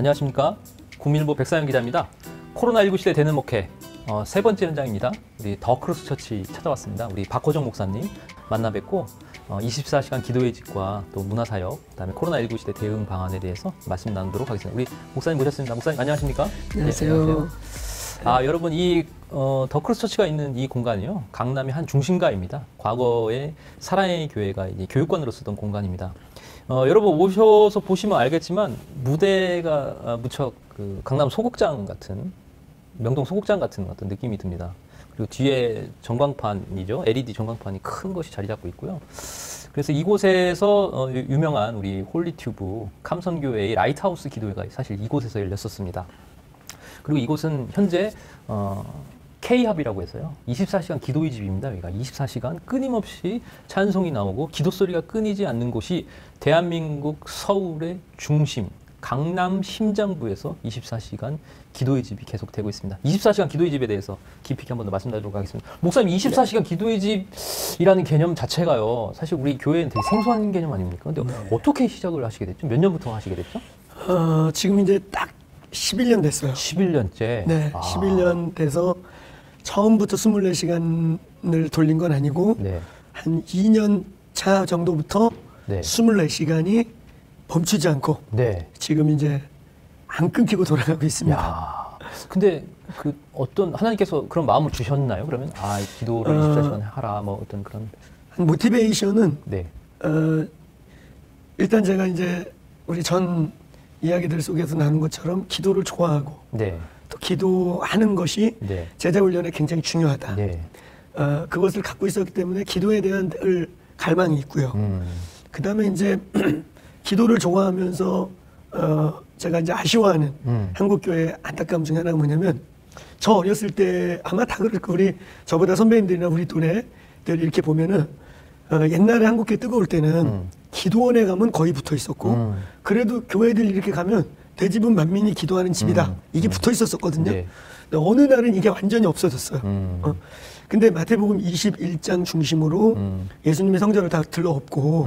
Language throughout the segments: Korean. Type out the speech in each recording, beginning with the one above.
안녕하십니까. 국민일보 백사연 기자입니다. 코로나19 시대 되는 목회 세 번째 현장입니다. 우리 더 크로스 처치 찾아왔습니다. 우리 박호정 목사님 만나 뵙고 24시간 기도의 집과 또 문화사역, 그다음에 코로나19 시대 대응 방안에 대해서 말씀 나누도록 하겠습니다. 우리 목사님 모셨습니다. 목사님 안녕하십니까? 안녕하세요. 네, 안녕하세요. 여러분 이 더 크로스 처치가 있는 이 공간이요, 강남의 한 중심가입니다. 과거에 사랑의 교회가 이제 교육관으로 쓰던 공간입니다. 여러분 오셔서 보시면 알겠지만 무대가 무척 그 강남 소극장 같은, 명동 소극장 같은 어떤 느낌이 듭니다. 그리고 뒤에 전광판이죠. LED 전광판이 큰 것이 자리 잡고 있고요. 그래서 이곳에서 유명한 우리 홀리튜브 감선교회의 라이트하우스 기도회가 사실 이곳에서 열렸었습니다. 그리고 이곳은 현재 K합이라고 해서요, 24시간 기도의 집입니다. 여기가 24시간 끊임없이 찬송이 나오고 기도 소리가 끊이지 않는 곳이 대한민국 서울의 중심, 강남 심장부에서 24시간 기도의 집이 계속되고 있습니다. 24시간 기도의 집에 대해서 깊이 한번 더 말씀드리도록 하겠습니다. 목사님, 24시간 기도의 집이라는 개념 자체가요, 사실 우리 교회는 되게 생소한 개념 아닙니까? 근데 어떻게 시작을 하시게 됐죠? 몇 년부터 하시게 됐죠? 지금 이제 딱 11년 됐어요. 11년째? 네, 11년 돼서 처음부터 24시간을 돌린 건 아니고, 네, 한 2년 차 정도부터, 네, 24시간이 멈추지 않고, 네, 지금 이제 안 끊기고 돌아가고 있습니다. 야, 근데 그 어떤 하나님께서 그런 마음을 주셨나요? 그러면 기도를 24시간 하라, 뭐 어떤 그런 모티베이션은, 네, 일단 제가 이제 우리 전 이야기들 속에서 나눈 것처럼 기도를 좋아하고, 네, 또 기도하는 것이, 네, 제자 훈련에 굉장히 중요하다. 네. 그것을 갖고 있었기 때문에 기도에 대한 갈망이 있고요. 그 다음에 이제 기도를 좋아하면서 제가 이제 아쉬워하는 한국교회의 안타까움 중에 하나가 뭐냐면, 저 어렸을 때 아마 다 그럴 거, 우리 저보다 선배님들이나 우리 또래들 이렇게 보면은 옛날에 한국교회 뜨거울 때는 기도원에 가면 거의 붙어 있었고, 그래도 교회들 이렇게 가면 대집은 만민이 기도하는 집이다, 이게 붙어 있었거든요. 네. 근데 어느 날은 이게 완전히 없어졌어요. 근데 마태복음 21장 중심으로 예수님의 성전을 다 들러엎고,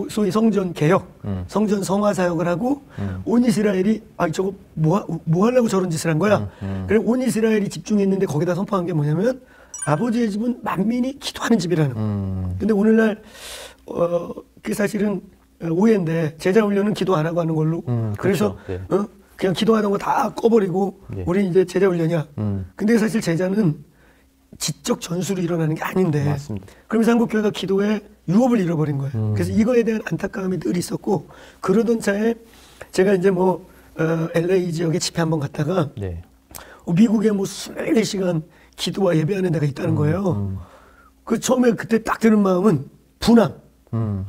소위 성전 개혁, 성전 성화 사역을 하고, 온 이스라엘이 저거 뭐 하려고 저런 짓을 한 거야? 그래 온 이스라엘이 집중했는데 거기다 선포한 게 뭐냐면, 아버지의 집은 만민이 기도하는 집이라는 거. 근데 오늘날 그게 사실은 오해인데, 제자 훈련은 기도 안 하고 하는 걸로. 그래서 네, 그냥 기도하던 거 다 꺼버리고, 네, 우리 이제 제자 훈련이야. 근데 사실 제자는 지적 전술이 일어나는 게 아닌데, 맞습니다. 그러면서 한국교회가 기도에 유업을 잃어버린 거예요. 그래서 이거에 대한 안타까움이 늘 있었고, 그러던 차에 제가 이제 LA 지역에 집회 한번 갔다가, 네, 미국에 24시간 기도와 예배하는 데가 있다는 거예요. 그 처음에 그때 딱 드는 마음은 분함.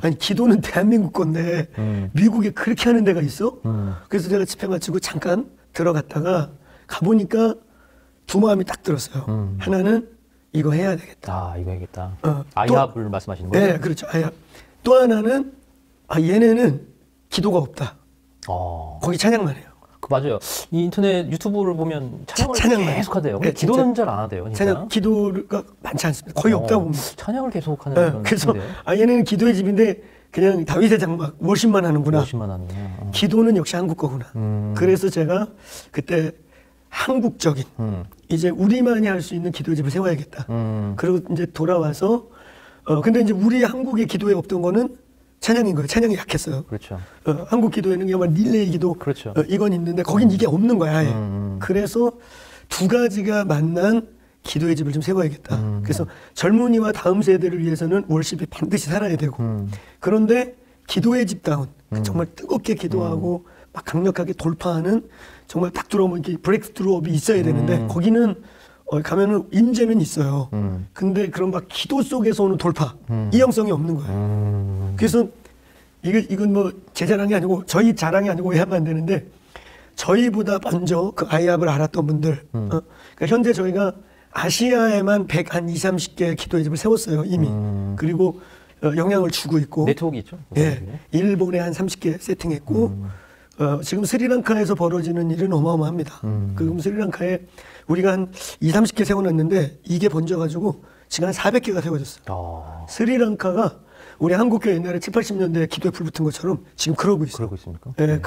아니, 기도는 대한민국 건데 미국에 그렇게 하는 데가 있어? 그래서 제가 집회 마치고 잠깐 들어갔다가 가보니까 두 마음이 딱 들었어요. 하나는 이거 해야 되겠다. 이거 해야겠다. 아이합을 말씀하시는 거예요? 네, 그렇죠. 아이합. 또 하나는 얘네는 기도가 없다. 거기 찬양만 해요. 맞아요. 이 인터넷 유튜브를 보면 찬양을 계속 하대요. 네, 기도는 잘 안 하대요. 진짜. 찬양, 기도가 많지 않습니다. 거의 없다고 봅니다. 찬양을 계속 하는 그런. 그래서 얘네는 기도의 집인데 그냥 다윗의 장막 워십만 하는구나. 워십만 하는구나. 기도는 역시 한국 거구나. 그래서 제가 그때 한국적인, 이제 우리만이 할 수 있는 기도의 집을 세워야겠다. 그리고 이제 돌아와서 근데 이제 우리 한국의 기도에 없던 거는 찬양인 거예요. 찬양이 약했어요. 그렇죠. 한국 기도에는 그냥 릴레이 기도, 그렇죠, 이건 있는데 거긴 이게 없는 거야, 아예. 그래서 두 가지가 만난 기도의 집을 좀 세워야겠다. 그래서 젊은이와 다음 세대를 위해서는 월십이 반드시 살아야 되고, 그런데 기도의 집다운, 정말 뜨겁게 기도하고 막 강력하게 돌파하는, 정말 딱 들어오면 이렇게 브레이크스루업이 있어야 되는데, 거기는 가면은 임재는 있어요. 근데 그런 막 기도 속에서 오는 돌파, 이 형성이 없는 거예요. 그래서 이건 제 자랑이 아니고, 저희 자랑이 아니고 해야만 안 되는데, 저희보다 먼저 그 아이합을 알았던 분들, 그러니까 현재 저희가 아시아에만 120, 30개 기도의 집을 세웠어요, 이미. 그리고 영향을 주고 있고. 네트워크 있죠? 예, 일본에 한 30개 세팅했고, 지금 스리랑카에서 벌어지는 일은 어마어마합니다. 그럼 스리랑카에 우리가 한 20, 30개 세워놨는데 이게 번져가지고 지금 한 400개가 세워졌어요. 스리랑카가 우리 한국교회 옛날에 70, 80년대에 기도에 불 붙은 것처럼 지금 그러고 있어요. 그러고 있습니까? 예, 네.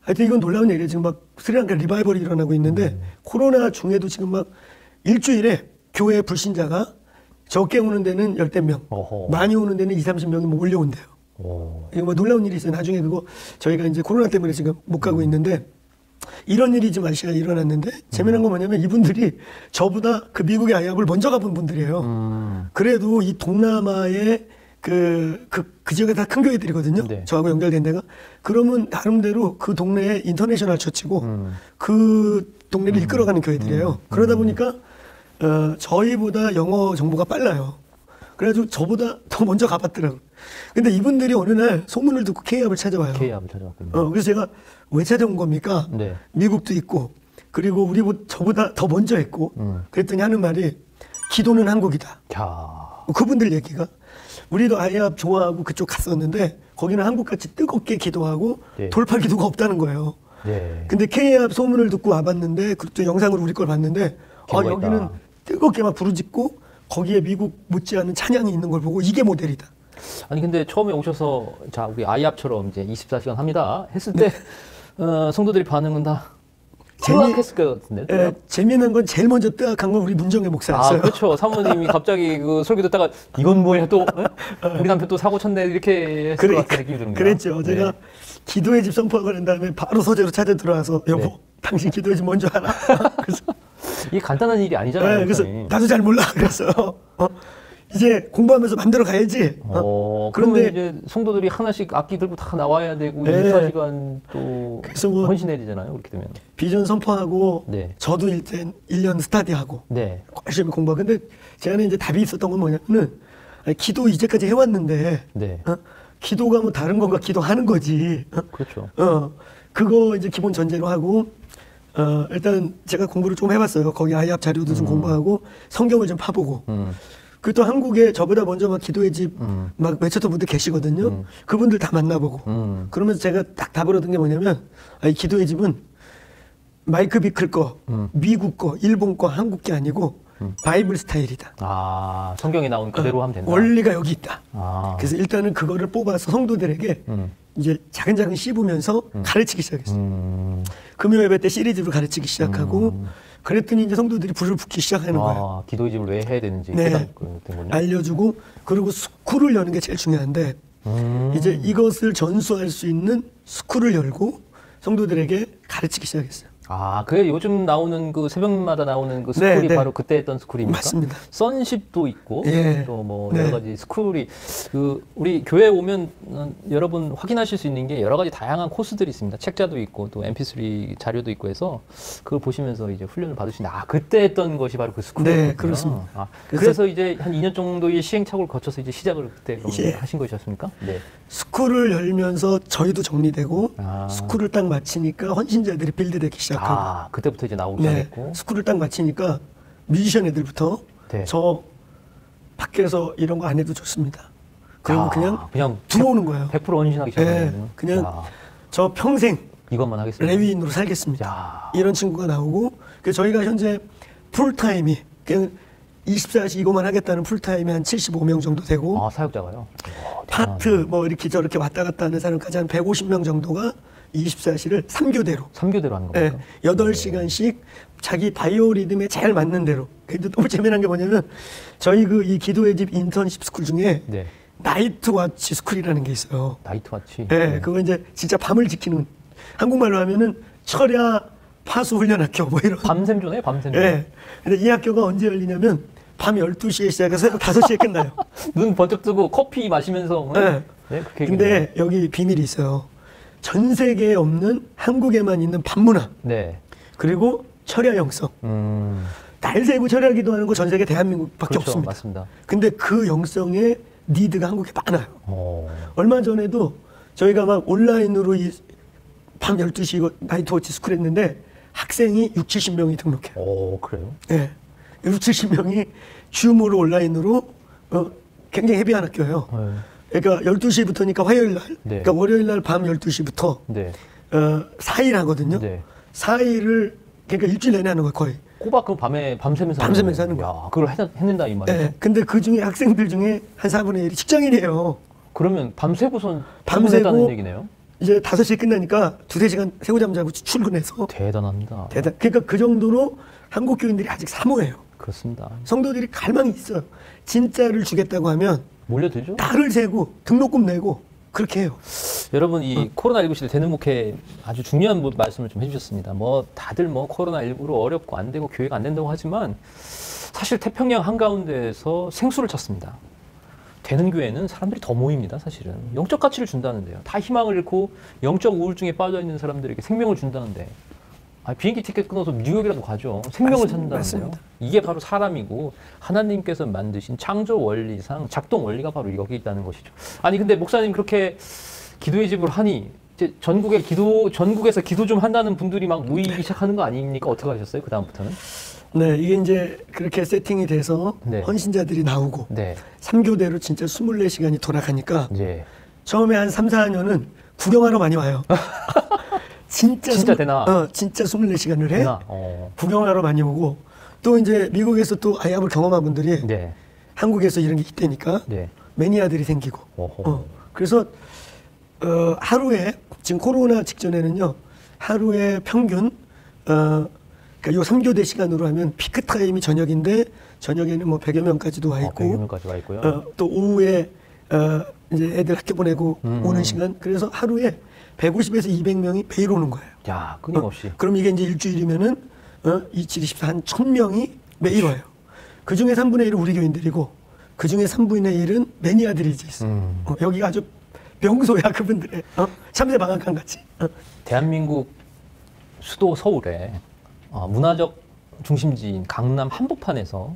하여튼 이건 놀라운 얘기예요. 지금 막 스리랑카 리바이벌이 일어나고 있는데 코로나 중에도 지금 막 일주일에 교회 불신자가 적게 오는 데는 10명, 많이 오는 데는 20-30명이 뭐 몰려온대요. 이거 뭐 놀라운 일이 있어요. 나중에 그거 저희가 이제 코로나 때문에 지금 못 가고 있는데 이런 일이 지금 아시아에 일어났는데 재미난 건 뭐냐면 이분들이 저보다 그 미국의 아이압을 먼저 가본 분들이에요. 그래도 이 동남아의 그 지역에 다 큰 교회들이거든요. 네. 저하고 연결된 데가. 그러면 나름대로 그 동네에 인터내셔널 처치고 그 동네를 이끌어가는 교회들이에요. 그러다 보니까 저희보다 영어 정보가 빨라요. 그래가지고 저보다 더 먼저 가봤더라고요. 근데 이분들이 어느 날 소문을 듣고 K압을 찾아와요. K압을 찾아왔군요. 그래서 제가 왜 찾아온 겁니까? 네. 미국도 있고 그리고 우리 저보다 더 먼저 했고 그랬더니 하는 말이 기도는 한국이다. 그분들 얘기가 우리도 아이압 좋아하고 그쪽 갔었는데 거기는 한국같이 뜨겁게 기도하고 네. 돌파 기도가 없다는 거예요. 네. 근데 K압 소문을 듣고 와봤는데 그것도 영상으로 우리 걸 봤는데 여기는 뜨겁게 막 부르짖고 거기에 미국 못지않은 찬양이 있는 걸 보고 이게 모델이다. 아니 근데 처음에 오셔서 자 우리 아이압처럼 이제 24시간 합니다 했을 때 네. 성도들이 반응은 다 뜨악했을 것 같은데. 재미난 건 제일 먼저 뜨악한 건 우리 문정의 목사였어요. 그렇죠. 사모님이 갑자기 그 설교 듣다가 이건 뭐야 또 우리 남편 또 사고 쳤네 이렇게 했을 것 같은 느낌이 드는구나. 그랬죠. 제가 네. 기도의 집 선포하고 난 다음에 바로 서재로 찾아 들어와서 여보 네. 당신 기도의 집 뭔지 알아? 그래서 이게 간단한 일이 아니잖아요. 네, 그래서 나도 잘 몰라 그랬어요. 이제 공부하면서 만들어 가야지. 그런데 이제 성도들이 하나씩 악기 들고 다 나와야 되고 네. 24시간 또 뭐 헌신해야 되잖아요. 그렇게 되면. 비전 선포하고 네. 저도 일단 1년 스타디하고 네. 열심히 공부하고 근데 제 안에 이제 답이 있었던 건 뭐냐면은 기도 이제까지 해왔는데 네. 기도가 뭐 다른 건가 기도하는 거지. 그렇죠. 그거 이제 기본 전제로 하고 일단 제가 공부를 좀 해봤어요. 거기 아이압 자료도 좀 공부하고 성경을 좀 파보고 그 또 한국에 저보다 먼저 막 기도의 집 막 외쳤던 분들 계시거든요. 그분들 다 만나보고 그러면서 제가 딱 답을 얻은 게 뭐냐면 이 기도의 집은 마이크 비클 거, 미국 거, 일본 거, 한국 게 아니고 바이블 스타일이다. 성경에 나온 그대로 하면 된다. 원리가 여기 있다. 그래서 일단은 그거를 뽑아서 성도들에게 이제 차근차근 씹으면서 가르치기 시작했어요. 금요 예배 때 시리즈로 가르치기 시작하고 그랬더니 이제 성도들이 불을 붙기 시작하는 거예요. 기도의 집을 왜 해야 되는지 네. 알려주고 그리고 스쿨을 여는 게 제일 중요한데 이제 이것을 전수할 수 있는 스쿨을 열고 성도들에게 가르치기 시작했어요. 그게 요즘 나오는 그 새벽마다 나오는 그 스쿨이 네, 바로 그때 했던 스쿨입니까? 맞습니다. 선십도 있고 예. 또 뭐 여러 가지 스쿨이 우리 교회 오면 여러분 확인하실 수 있는 게 여러 가지 다양한 코스들이 있습니다. 책자도 있고 또 MP3 자료도 있고 해서 그걸 보시면서 이제 훈련을 받으시는데 그때 했던 것이 바로 그 스쿨이었군요. 네, 그렇습니다. 그래서 이제 한 2년 정도의 시행착오를 거쳐서 이제 시작을 그때 하신 것이었습니까? 네. 스쿨을 열면서 저희도 정리되고 스쿨을 딱 마치니까 헌신자들이 빌드되기 시작하고 그때부터 이제 나오기 시작했고 네. 스쿨을 딱 마치니까 뮤지션 애들부터 네. 저 밖에서 이런 거 안 해도 좋습니다. 그리고 그냥 들어오는 거예요. 100% 헌신하기 시작하는 네. 그냥 저 평생 이것만 하겠습니다. 레위인으로 살겠습니다. 이런 친구가 나오고 그래서 저희가 현재 풀타임이 그냥 24시 이것만 하겠다는 풀타임이 한 75명 정도 되고 사역자가요? 파트 뭐 이렇게 저렇게 왔다 갔다 하는 사람까지 한 150명 정도가 24시를 3교대로 하는 겁니까? 네, 8시간씩 자기 바이오 리듬에 잘 맞는 대로. 근데 너무 재미난 게 뭐냐면 저희 이 기도의 집 인턴십 스쿨 중에 네. 나이트 와치 스쿨이라는 게 있어요. 나이트 와치? 네, 그거 이제 진짜 밤을 지키는 한국말로 하면은 철야 파수 훈련 학교 뭐 이런. 밤샘조네, 밤샘조. 네. 근데 이 학교가 언제 열리냐면 밤 12시에 시작해서 새벽 5시에 끝나요. 눈 번쩍 뜨고 커피 마시면서. 네. 네, 근데 여기 비밀이 있어요. 전 세계에 없는 한국에만 있는 밤문화. 네. 그리고 철야 영성. 날 새고 철야 기도하는 거 전 세계 대한민국밖에 그렇죠, 없습니다. 맞습니다. 근데 그 영성의 니드가 한국에 많아요. 얼마 전에도 저희가 막 온라인으로 밤 12시 이거 나이트워치 스쿨 했는데 학생이 60-70명이 등록해요. 그래요? 네. 60-70명이 줌으로 온라인으로 굉장히 헤비한 학교예요. 그러니까 12시부터니까 화요일 날, 네. 그러니까 월요일 날 밤 12시부터 네. 4일 하거든요. 네. 4일을 그러니까 일주일 내내 하는 거예요, 거의. 꼬박 그 밤새면서 하는 거야. 그걸 해낸다 이 말이에요. 네. 근데 그 중에 학생들 중에 한 4분의 1이 직장인이에요. 그러면 밤새고선 밤새다는 얘기네요. 이제 5시에 끝나니까 2-3시간 새우잠 자고 출근해서. 대단합니다. 그러니까 그 정도로 한국 교인들이 아직 사모해요. 그렇습니다. 성도들이 갈망이 있어요. 진짜를 주겠다고 하면 몰려들죠? 날을 세고 등록금 내고 그렇게 해요. 여러분 이 코로나19 시대 대는 목회 아주 중요한 말씀을 좀 해주셨습니다. 뭐 다들 뭐 코로나19로 어렵고 안 되고 교회가 안 된다고 하지만 사실 태평양 한가운데에서 생수를 찾습니다. 되는 교회는 사람들이 더 모입니다. 사실은 영적 가치를 준다는데요. 다 희망을 잃고 영적 우울증에 빠져 있는 사람들에게 생명을 준다는데 비행기 티켓 끊어서 뉴욕이라도 가죠. 생명을 찾는다는데요. 이게 바로 사람이고 하나님께서 만드신 창조 원리상 작동 원리가 바로 여기 있다는 것이죠. 아니 근데 목사님 그렇게 기도의 집을 하니 이제 전국에서 기도 좀 한다는 분들이 막 모이기 시작하는 거 아닙니까? 어떻게 하셨어요? 그 다음부터는? 네, 이게 이제 그렇게 세팅이 돼서 네. 헌신자들이 나오고 네. 3교대로 진짜 24시간이 돌아가니까 네. 처음에 한 3-4년은 구경하러 많이 와요. 진짜 되나? 진짜 24시간을 해. 구경하러 많이 오고 또 이제 미국에서 또 아이합을 경험한 분들이 네. 한국에서 이런 게 있다니까 네. 매니아들이 생기고. 그래서 하루에 지금 코로나 직전에는요 하루에 평균 그러니까 요 3교대 시간으로 하면 피크 타임이 저녁인데 저녁에는 뭐 100여 명까지도 와 있고 100여 명까지 와 있고요. 또 오후에 이제 애들 학교 보내고 오는 시간 그래서 하루에 150에서 200명이 매일 오는 거예요. 야, 끊임없이. 그럼 이게 이제 일주일이면은 27, 24, 한 1000명이 매일 와요. 그 중에 3분의 1은 우리 교인들이고 그 중에 3분의 1은 매니아들이 이제 있어요. 여기가 아주 명소야 그분들의 참새 방앗간 같이. 대한민국 수도 서울에 문화적 중심지인 강남 한복판에서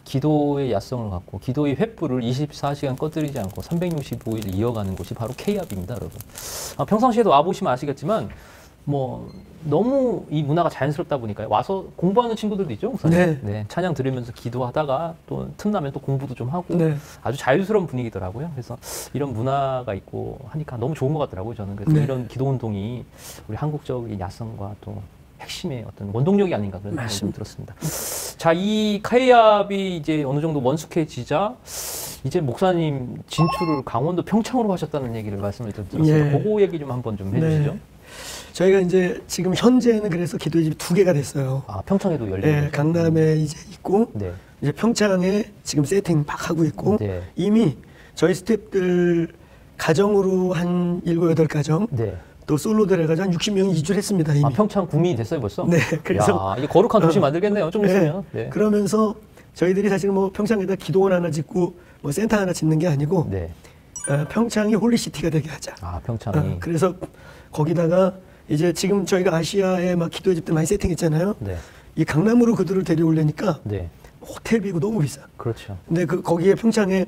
기도의 야성을 갖고 기도의 횃불을 24시간 꺼뜨리지 않고 365일 이어가는 곳이 바로 K-압입니다, 여러분. 평상시에도 와보시면 아시겠지만 뭐 너무 이 문화가 자연스럽다 보니까 와서 공부하는 친구들도 있죠, 목사님? 네, 찬양 들으면서 기도하다가 또 틈나면 또 공부도 좀 하고 네. 아주 자유스러운 분위기더라고요. 그래서 이런 문화가 있고 하니까 너무 좋은 것 같더라고요, 저는. 그래서 네. 이런 기도 운동이 우리 한국적인 야성과 또 핵심의 어떤 원동력이 아닌가 그런 생각이 들었습니다. 자, 이 K-압이 이제 어느 정도 원숙해지자 이제 목사님 진출을 강원도 평창으로 하셨다는 얘기를 말씀을 들었습니다. 예. 그거 얘기 좀 한번 좀 해주시죠. 네. 저희가 이제 지금 현재는 그래서 기도의 집이 2개가 됐어요. 평창에도 열리고. 네, 강남에 이제 있고 네. 이제 평창에 지금 세팅 막 하고 있고 네. 이미 저희 스태프들 가정으로 한 7, 8가정 네. 또 솔로들 해가지고 한 60명이 이주를 했습니다. 이미. 평창 국민이 됐어요 벌써? 네. 그래서 이게 거룩한 도시 만들겠네요. 좀 있으면. 네. 그러면서 저희들이 사실 뭐 평창에다 기도원 하나 짓고 뭐 센터 하나 짓는 게 아니고 네. 평창이 홀리시티가 되게 하자. 평창이. 그래서 거기다가 이제 지금 저희가 아시아에 막 기도의 집들 많이 세팅했잖아요. 네. 이 강남으로 그들을 데려오려니까 네. 호텔비고 너무 비싸. 그렇죠. 근데 거기에 평창에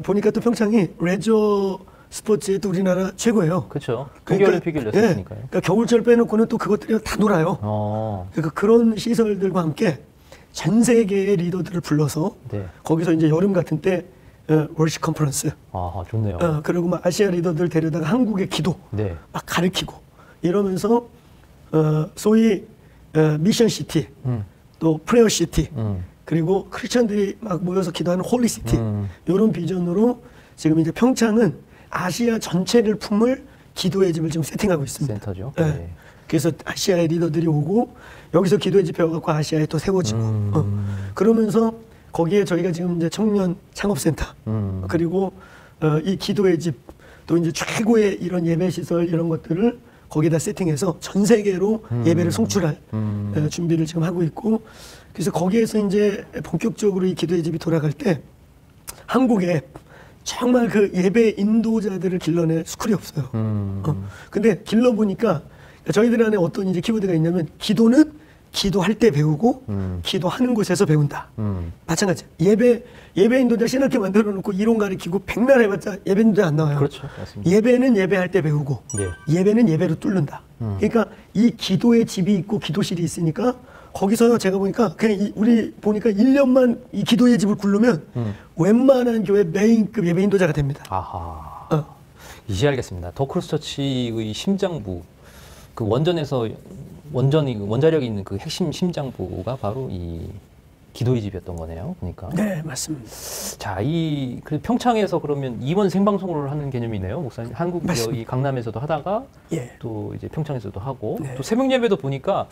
보니까 또 평창이 레저 스포츠에 또 우리나라 최고예요. 그렇죠. 동계올림픽을 냈으니까요. 네, 그러니까 겨울철 빼놓고는 또 그것들이 다 놀아요. 그러니까 그런 시설들과 함께 전 세계의 리더들을 불러서 네. 거기서 이제 여름 같은 때 월십 컨퍼런스. 좋네요. 그리고 막 아시아 리더들 데려다가 한국의 기도 네. 막 가르치고 이러면서 소위 미션 시티, 또 프레어 시티, 그리고 크리스천들이 막 모여서 기도하는 홀리 시티 이런 비전으로 지금 이제 평창은 아시아 전체를 품을 기도의 집을 지금 세팅하고 있습니다. 센터죠. 네. 네. 그래서 아시아의 리더들이 오고 여기서 기도의 집 배워갖고 아시아에 또 세워지고 그러면서 거기에 저희가 지금 이제 청년 창업센터 그리고 이 기도의 집 또 이제 최고의 이런 예배 시설 이런 것들을 거기다 세팅해서 전 세계로 예배를 송출할 준비를 지금 하고 있고 그래서 거기에서 이제 본격적으로 이 기도의 집이 돌아갈 때 한국에 정말 그 예배 인도자들을 길러낼 스쿨이 없어요. 근데 길러보니까 저희들 안에 어떤 이제 키워드가 있냐면 기도는 기도할 때 배우고 기도하는 곳에서 배운다. 마찬가지. 예배 인도자 신학교 만들어 놓고 이론 가르치고 백날 해봤자 예배 인도자 안 나와요. 그렇죠. 맞습니다. 예배는 예배할 때 배우고 네. 예배는 예배로 뚫는다. 그러니까 이 기도의 집이 있고 기도실이 있으니까 거기서 제가 보니까 그냥 우리 보니까 1년만 이 기도의 집을 굴르면 웬만한 교회 메인급 예배 인도자가 됩니다. 아하. 이제 알겠습니다. 더크로스처치의 심장부 그 원전력이 있는 그 핵심 심장부가 바로 이 기도의 집이었던 거네요. 그러니까. 네, 맞습니다. 자, 그 평창에서 그러면 이원 생방송을 하는 개념이네요, 목사님. 한국 이 강남에서도 하다가 예. 또 이제 평창에서도 하고 네. 또 새벽 예배도 보니까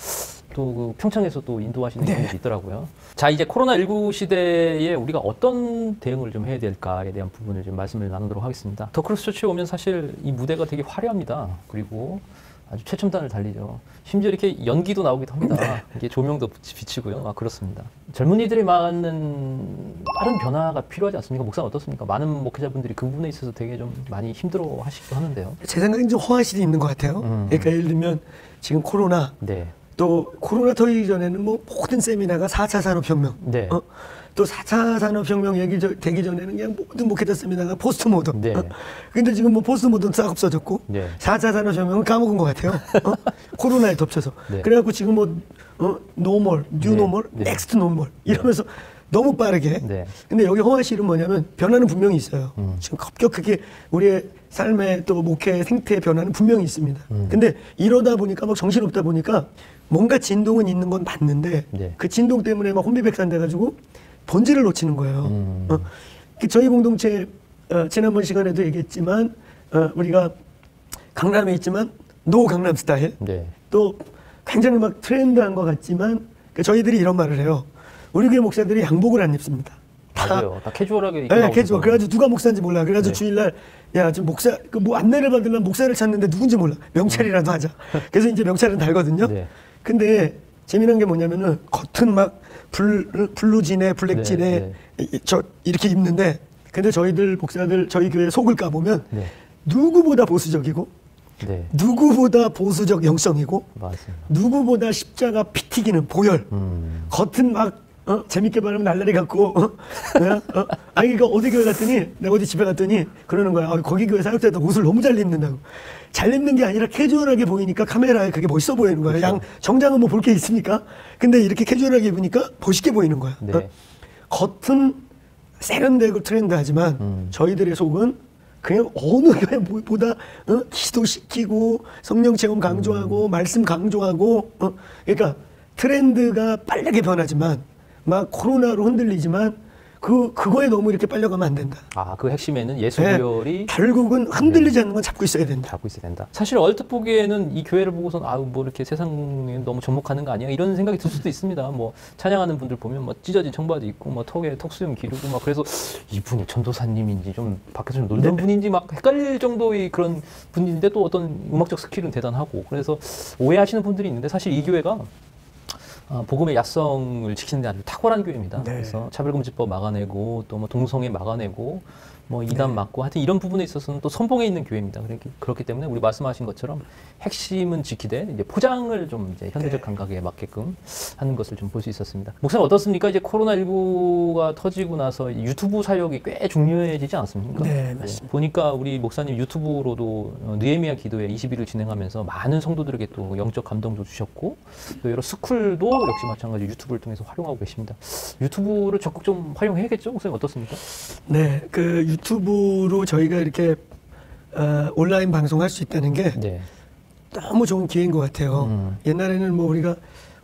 또 그 평창에서 또 인도하시는 분들이 네. 있더라고요. 자, 이제 코로나19 시대에 우리가 어떤 대응을 좀 해야 될까에 대한 부분을 좀 말씀을 나누도록 하겠습니다. 더 크로스 처치에 오면 사실 이 무대가 되게 화려합니다. 그리고 아주 최첨단을 달리죠. 심지어 이렇게 연기도 나오기도 합니다. 이게 조명도 비치고요. 그렇습니다. 젊은이들이 많은 빠른 변화가 필요하지 않습니까? 목사는 어떻습니까? 많은 목회자분들이 그 부분에 있어서 되게 좀 많이 힘들어 하시기도 하는데요. 제 생각엔 좀 허화실이 있는 것 같아요. 그러니까 예를 들면 지금 코로나, 네. 또 코로나 터지기 전에는 뭐 모든 세미나가 4차 산업혁명, 네. 또 4차 산업혁명 얘기 되기 전에는 그냥 모든 목회자 세미나가 포스트 모던. 네. 근데 지금 뭐 포스트 모던 싹 없어졌고, 네. 4차 산업혁명은 까먹은 것 같아요. 코로나에 덮쳐서. 네. 그래갖고 지금 뭐, 노멀, 뉴노멀, 네. 넥스트 노멀 이러면서 너무 빠르게. 네. 근데 여기 허화실은 뭐냐면 변화는 분명히 있어요. 지금 급격하게 우리의 삶의 또 목회 생태의 변화는 분명히 있습니다. 근데 이러다 보니까 막 정신없다 보니까 뭔가 진동은 있는 건 맞는데 네. 그 진동 때문에 막 혼비백산 돼가지고 본질을 놓치는 거예요. 저희 공동체 지난번 시간에도 얘기했지만 우리가 강남에 있지만 노 강남 스타일 네. 또 굉장히 막 트렌드한 것 같지만 저희들이 이런 말을 해요. 우리 교회 목사들이 양복을 안 입습니다. 맞아요. 다 캐주얼하게. 네, 캐주얼. 그래가지고 누가 목사인지 몰라. 그래가지고 네. 주일날 야, 지금 목사 뭐 안내를 받으려면 목사를 찾는데 누군지 몰라. 명찰이라도 하자. 그래서 이제 명찰은 달거든요. 네. 근데 재미난 게 뭐냐면은 겉은 막 블루진에 블랙진에 네, 네. 이렇게 입는데 근데 저희들 목사들 저희 교회 속을 까보면 네. 누구보다 보수적이고 네. 누구보다 보수적 영성이고 맞습니다. 누구보다 십자가 피 튀기는 보혈 겉은 막 재밌게 말하면 날라리 같고 아니 그러니까 어디 교회 갔더니 내가 어디 집에 갔더니 그러는 거야. 거기 교회 사역자들 옷을 너무 잘 입는다고. 잘 입는 게 아니라 캐주얼하게 보이니까 카메라에 그게 멋있어 보이는 거예요. 그렇죠. 정장은 뭐 볼 게 있습니까? 근데 이렇게 캐주얼하게 입으니까 멋있게 보이는 거야. 네. 겉은 세련되고 트렌드하지만 저희들의 속은 그냥 어느 교회보다 기도시키고 성령 체험 강조하고 말씀 강조하고 그러니까 트렌드가 빠르게 변하지만 막 코로나로 흔들리지만 그거에 너무 이렇게 빨려가면 안 된다. 그 핵심에는 예수구열이 네, 결국은 흔들리지 않는 건 잡고 있어야 된다. 잡고 있어야 된다. 사실 얼핏 보기에는 이 교회를 보고선 뭐 이렇게 세상에 너무 접목하는 거 아니야? 이런 생각이 들 수도 있습니다. 뭐 찬양하는 분들 보면 뭐 찢어진 청바지 입고 뭐 턱에 턱수염 기르고 막 그래서 이분이 전도사님인지 좀 밖에서 좀 놀던 분인지 막 헷갈릴 정도의 그런 분인데 또 어떤 음악적 스킬은 대단하고 그래서 오해하시는 분들이 있는데 사실 이 교회가 복음의 야성을 지키는 데 아주 탁월한 교회입니다. 네. 그래서 차별금지법 막아내고 또 뭐 동성애 막아내고 뭐 이단 막고 하여튼 이런 부분에 있어서는 또 선봉에 있는 교회입니다. 그렇기 때문에 우리 말씀하신 것처럼 핵심은 지키되 이제 포장을 좀 이제 현대적 감각에 맞게끔 하는 것을 좀 볼 수 있었습니다. 목사님 어떻습니까? 이제 코로나19가 터지고 나서 유튜브 사역이 꽤 중요해지지 않습니까? 네, 맞습니다. 보니까 우리 목사님 유튜브로도 느헤미야 기도회 20일을 진행하면서 많은 성도들에게 또 영적 감동도 주셨고 또 여러 스쿨도 역시 마찬가지로 유튜브를 통해서 활용하고 계십니다. 유튜브를 적극 좀 활용해야겠죠? 목사님 어떻습니까? 네, 유튜브로 저희가 이렇게 온라인 방송할 수 있다는 게 네. 너무 좋은 기회인 것 같아요. 옛날에는 뭐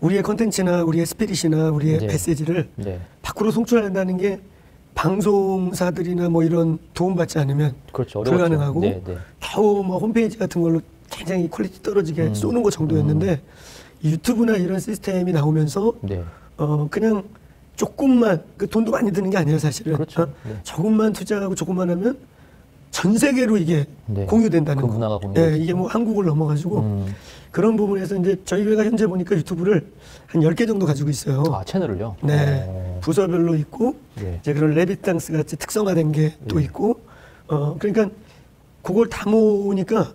우리의 컨텐츠나 우리의 스피릿이나 우리의 네. 메시지를 네. 밖으로 송출한다는 게 방송사들이나 뭐 이런 도움받지 않으면 그렇죠. 불가능하고 네, 네. 겨우 뭐 홈페이지 같은 걸로 굉장히 퀄리티 떨어지게 쏘는 것 정도였는데 유튜브나 이런 시스템이 나오면서 네. 그냥 조금만 돈도 많이 드는 게 아니에요 사실은. 그렇죠. 네. 조금만 투자하고 조금만 하면 전 세계로 이게 네. 공유된다는 그 거. 문화가 네, 이게 뭐 한국을 넘어가지고 그런 부분에서 이제 저희 교회가 현재 보니까 유튜브를 한 10개 정도 가지고 있어요. 채널을요? 네. 부서별로 있고 네. 이제 그런 레빗 당스 같이 특성화된 게 또 네. 있고 그러니까 그걸 다 모으니까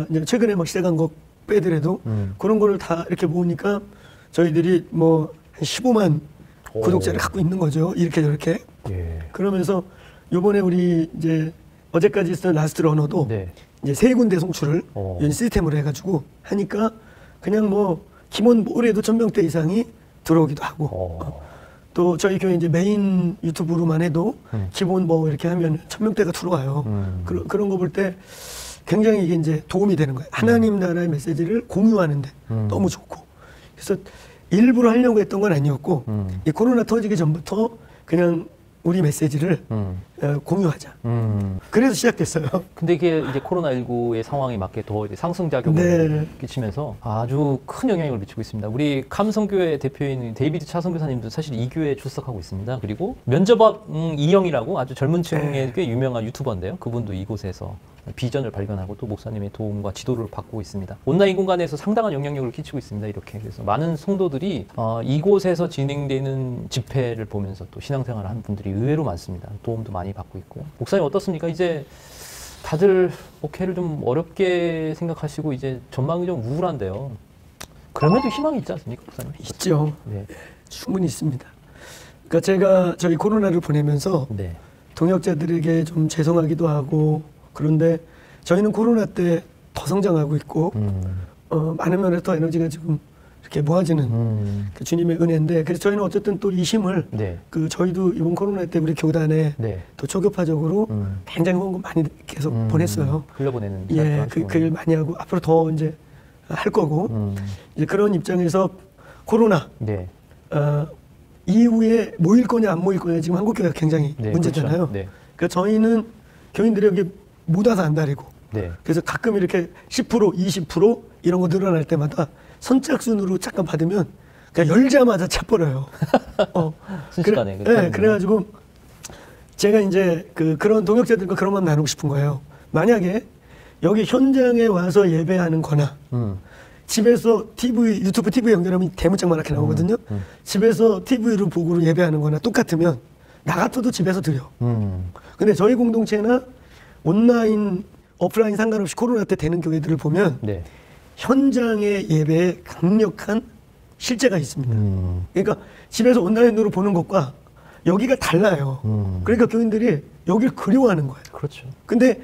이제 최근에 막 시작한 거 빼더라도 그런 거를 다 이렇게 모으니까 저희들이 뭐 한 15만 구독자를 갖고 있는 거죠. 이렇게 저렇게. 예. 그러면서 요번에 우리 이제 어제까지 있었던 라스트 러너도 네. 이제 3군데 송출을 이런 시스템으로 해가지고 하니까 그냥 뭐 기본 올해도 1000명대 이상이 들어오기도 하고 또 저희 교회 이제 메인 유튜브로만 해도 기본 뭐 이렇게 하면 1000명대가 들어와요. 그런 거 볼 때 굉장히 이게 이제 도움이 되는 거예요. 하나님 나라의 메시지를 공유하는데 너무 좋고. 그래서 일부러 하려고 했던 건 아니었고 이 코로나 터지기 전부터 그냥 우리 메시지를 공유하자. 그래서 시작됐어요. 근데 이게 이제 코로나19의 상황에 맞게 더 이제 상승작용을 끼치면서 아주 큰 영향을 미치고 있습니다. 우리 감성교회 대표인 데이비드 차성 교사님도 사실 이 교회에 출석하고 있습니다. 그리고 면접업 이영이라고 아주 젊은 층에 꽤 유명한 유튜버인데요. 그분도 이곳에서 비전을 발견하고 또 목사님의 도움과 지도를 받고 있습니다. 온라인 공간에서 상당한 영향력을 끼치고 있습니다. 이렇게 그래서 많은 성도들이 이곳에서 진행되는 집회를 보면서 또 신앙생활을 하는 분들이 의외로 많습니다. 도움도 많이 받고 있고요. 목사님 어떻습니까? 이제 다들 목회를 좀 어렵게 생각하시고 이제 전망이 좀 우울한데요. 그럼에도 희망이 있지 않습니까, 목사님? 있죠. 네. 충분히 있습니다. 그러니까 제가 저희 코로나를 보내면서 동역자들에게 좀 죄송하기도 하고 그런데 저희는 코로나 때 더 성장하고 있고 많은 면에서 더 에너지가 지금 이렇게 모아지는 그 주님의 은혜인데 그래서 저희는 어쨌든 또 이 힘을 그 저희도 이번 코로나 때 우리 교단에 또 초교파적으로 굉장히 헌금 많이 계속 보냈어요. 흘려보내는 예, 그 일 많이 하고 앞으로 더 이제 할 거고 이제 그런 입장에서 코로나 이후에 모일 거냐 안 모일 거냐 지금 한국교회가 굉장히 문제잖아요. 그렇죠. 그러니까 저희는 교인들이 여기 못 와서 안달이고 그래서 가끔 이렇게 10% 20% 이런 거 늘어날 때마다 선착순으로 잠깐 받으면 그냥 열자마자 차버려요. 순식간에. 그래가지고 제가 이제 그런 동역자들과 그런 마음 나누고 싶은 거예요. 만약에 여기 현장에 와서 예배하는 거나 집에서 유튜브 TV 연결하면 대문짝만하게 나오거든요. 집에서 TV로 보고 예배하는 거나 똑같으면 나 같아도 집에서 드려. 근데 저희 공동체나 온라인, 오프라인 상관없이 코로나 때 되는 교회들을 보면 현장의 예배에 강력한 실제가 있습니다. 그러니까 집에서 온라인으로 보는 것과 여기가 달라요. 그러니까 교인들이 여기를 그리워하는 거예요. 그렇죠. 근데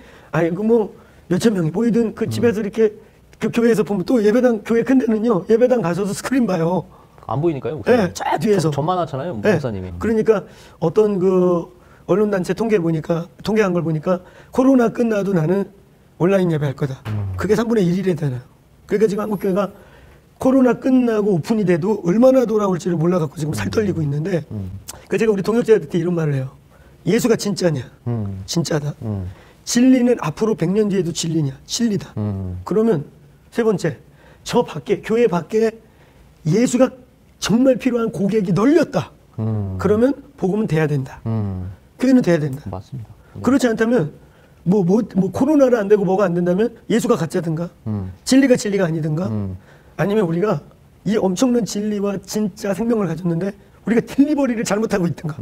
뭐 몇천 명이 보이든 그 집에서 이렇게 그 교회에서 보면 또 예배당, 교회 큰 데는요, 예배당 가서도 스크린 봐요. 안 보이니까요, 목사님. 네, 저 뒤에서. 저만 하잖아요, 목사님이. 그러니까 어떤 언론단체 통계한 걸 보니까 코로나 끝나도 나는 온라인 예배할 거다. 그게 3분의 1이래잖아요. 그러니까 지금 한국교회가 코로나 끝나고 오픈이 돼도 얼마나 돌아올지를 몰라갖고 지금 살떨리고 있는데, 그러니까 제가 우리 동역자들한테 이런 말을 해요. 예수가 진짜냐? 진짜다. 진리는 앞으로 100년 뒤에도 진리냐? 진리다. 그러면 세 번째, 저 밖에, 교회 밖에 예수가 정말 필요한 고객이 널렸다. 그러면 복음은 돼야 된다. 교회는 돼야 된다. 맞습니다. 그렇지 않다면 뭐 코로나를 안 되고 뭐가 안 된다면 예수가 가짜든가 진리가 아니든가 아니면 우리가 이 엄청난 진리와 진짜 생명을 가졌는데 우리가 딜리버리를 잘못하고 있든가.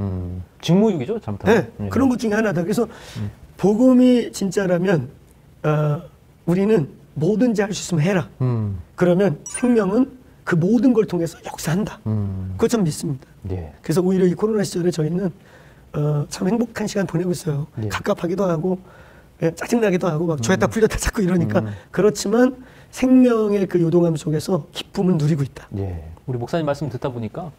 직무유기죠, 잘못하면. 네, 그런 것 중에 하나다. 그래서 복음이 진짜라면 우리는 뭐든지 할 수 있으면 해라. 그러면 생명은 그 모든 걸 통해서 역사한다. 그거 참 믿습니다. 그래서 오히려 이 코로나 시절에 저희는 참 행복한 시간 보내고 있어요. 갑갑하기도 하고 짜증나기도 하고 막 좋았다 풀렸다 자꾸 이러니까 그렇지만 생명의 그 요동함 속에서 기쁨을 누리고 있다. 우리 목사님 말씀 듣다 보니까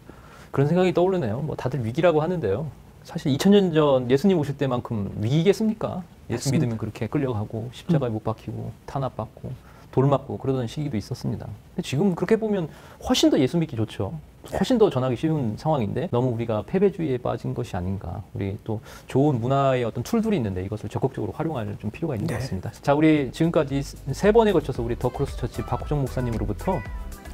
그런 생각이 떠오르네요. 뭐 다들 위기라고 하는데요. 사실 2000년 전 예수님 오실 때만큼 위기겠습니까? 예수 맞습니다. 믿으면 그렇게 끌려가고 십자가에 못 박히고 탄압받고 돌 맞고 그러던 시기도 있었습니다. 근데 지금 그렇게 보면 훨씬 더 예수 믿기 좋죠. 훨씬 더 전하기 쉬운 상황인데 너무 우리가 패배주의에 빠진 것이 아닌가. 우리 또 좋은 문화의 어떤 툴들이 있는데 이것을 적극적으로 활용할 좀 필요가 있는 것 같습니다. 자, 우리 지금까지 3번에 걸쳐서 우리 더 크로스 처치 박호정 목사님으로부터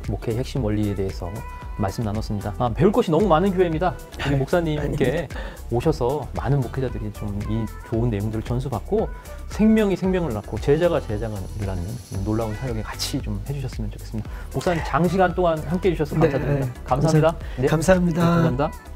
목회의 핵심 원리에 대해서 말씀 나눴습니다. 배울 것이 너무 많은 교회입니다. 우리 목사님께 오셔서 많은 목회자들이 좀 이 좋은 내용들을 전수받고 생명이 생명을 낳고 제자가 제자를 낳는 놀라운 사역에 같이 좀 해주셨으면 좋겠습니다. 목사님 장시간 동안 함께 해주셔서 감사드립니다. 감사합니다. 감사합니다. 감사합니다.